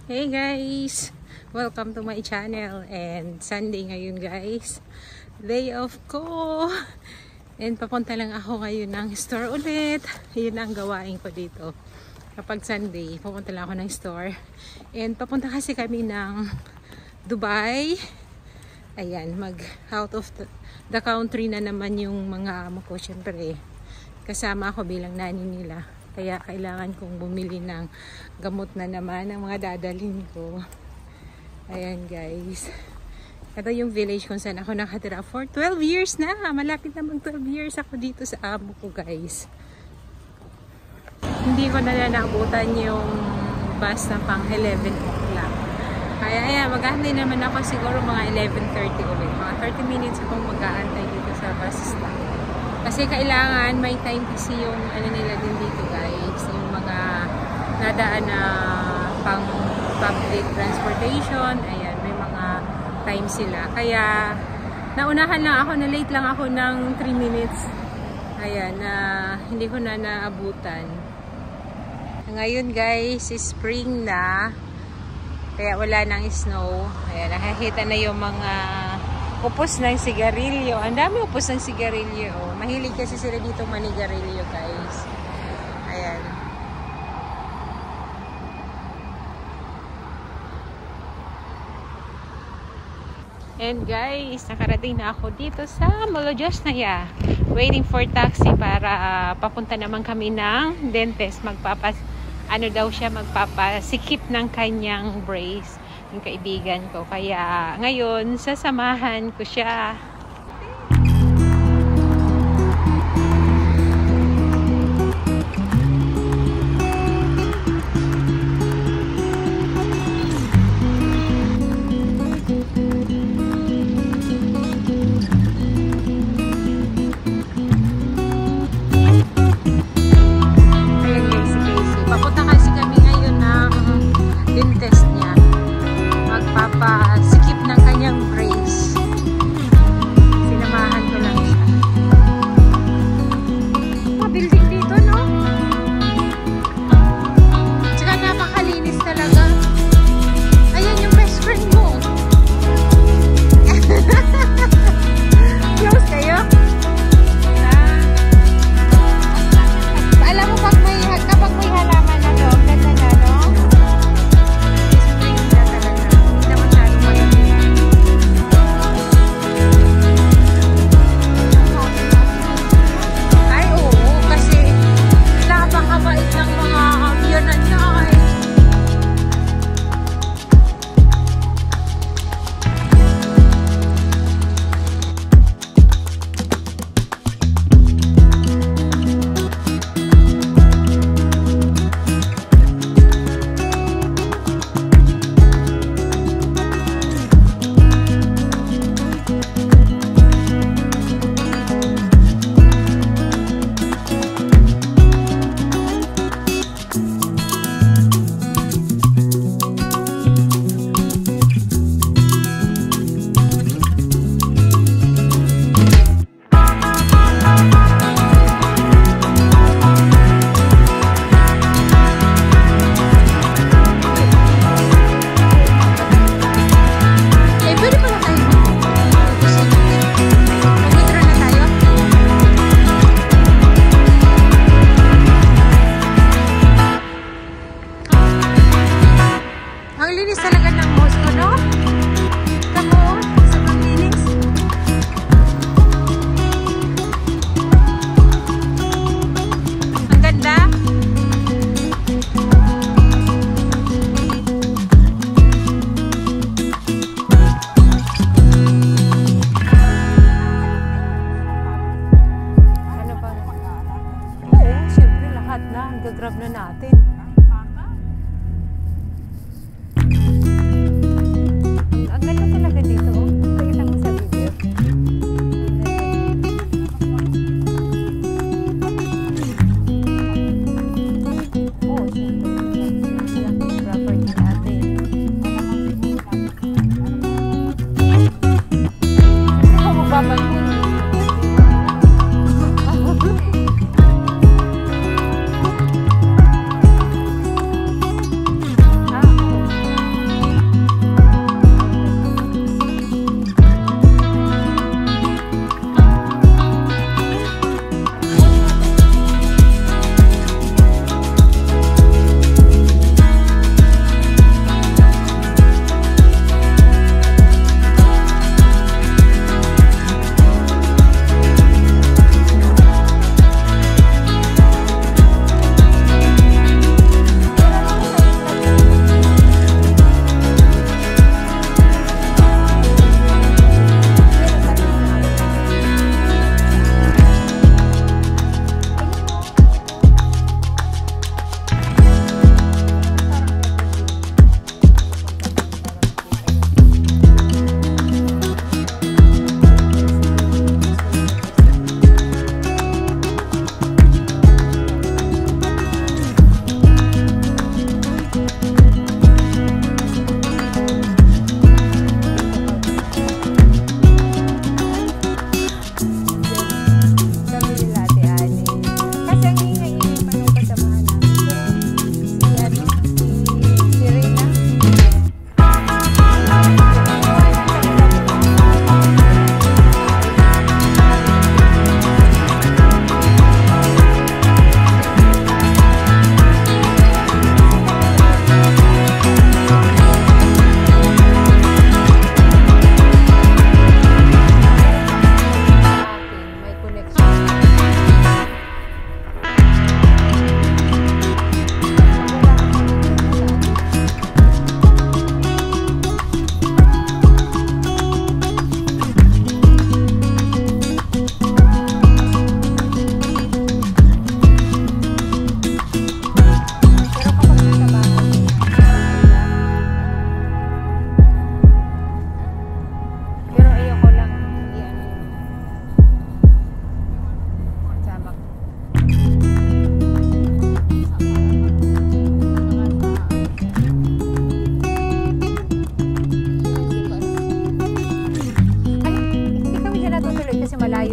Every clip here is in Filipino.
Hey guys! Welcome to my channel and Sunday ngayon guys. Day off ko! And papunta lang ako ngayon ng store ulit. Yun ang gawain ko dito. Kapag Sunday, papunta lang ako ng store. And papunta kasi kami ng Dubai. Ayan, mag out of the country na naman yung mga amo ko. Siyempre, kasama ako bilang nani nila. Kaya kailangan kong bumili ng gamot na naman ng mga dadalhin ko. Ayan guys. Ito yung village kung saan ako nakatira for 12 years na. Malapit na mag 12 years ako dito sa amo ko guys. Hindi ko na naabutan yung bus na pang 11 o'clock. Kaya ayan, mag-aantay naman ako siguro mga 11:30 ulit. Mga 30 minutes akong mag-aantay dito sa bus stop. Kasi kailangan may time kasi yung ano nila din dito guys, yung mga nadaan na pang public transportation, ayan, may mga time sila. Kaya naunahan lang ako, na late lang ako ng 3 minutes. Ayan, hindi ko na naabutan. Ngayon guys, spring na. Kaya wala nang snow. Ayan, nakikita na yung mga upos ng sigarilyo. Ang dami upos ng sigarilyo. Mahilig kasi sila dito manigarilyo guys. Ayan. And guys, nakarating na ako dito sa Molodchnaya. Waiting for taxi para papunta naman kami ng dentist. Ano daw siya, magpapasikip ng kanyang brace. Yung kaibigan ko. Kaya ngayon, sasamahan ko siya. Papasikip ng kanyang brace. Sinamahan ko lang siya. Building dito, no? Tsaka napakalinis talaga. Ayan yung best friend mo. Close kayo? Alam mo kapag may halaman na to, ganda na, no? Grab na natin.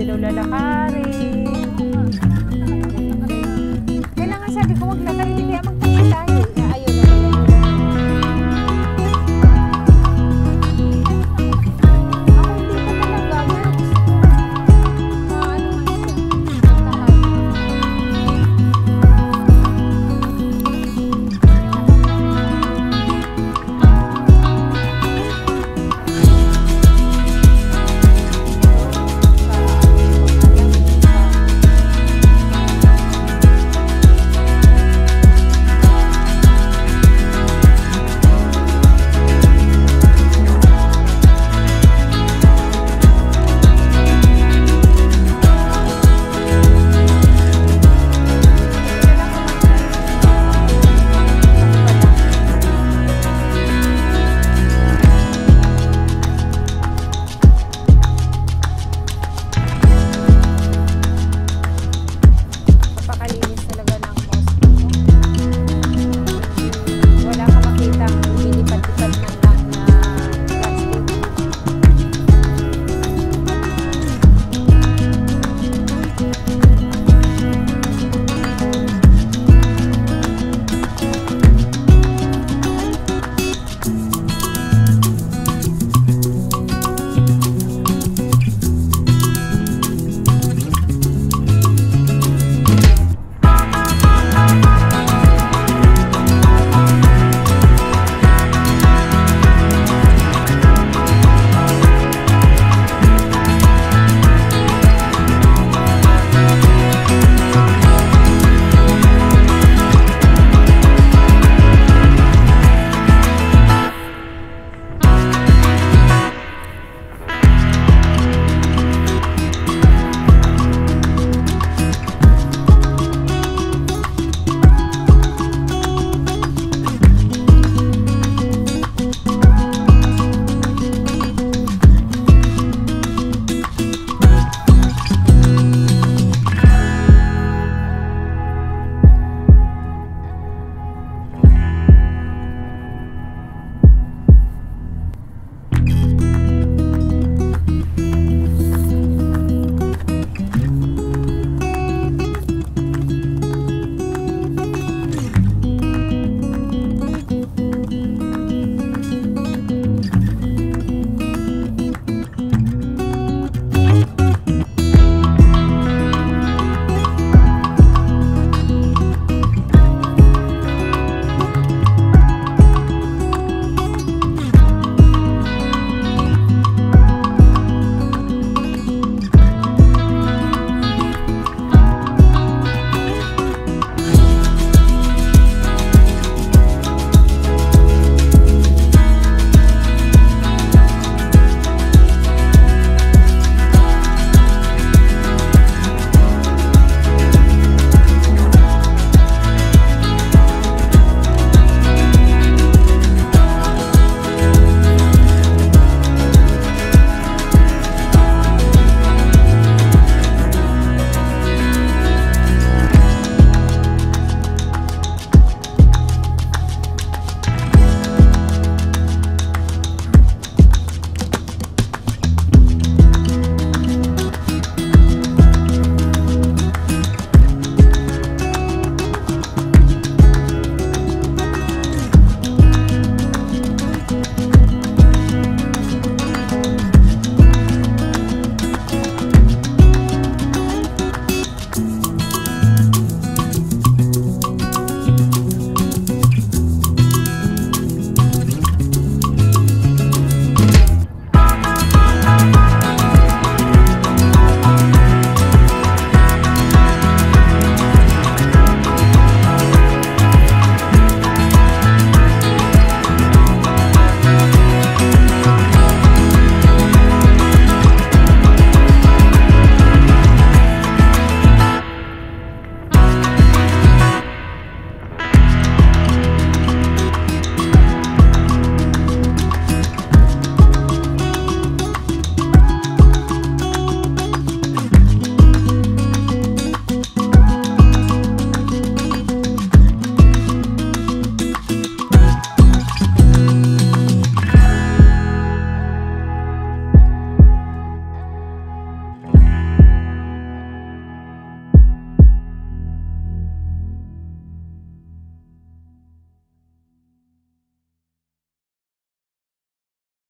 daw lalakarin.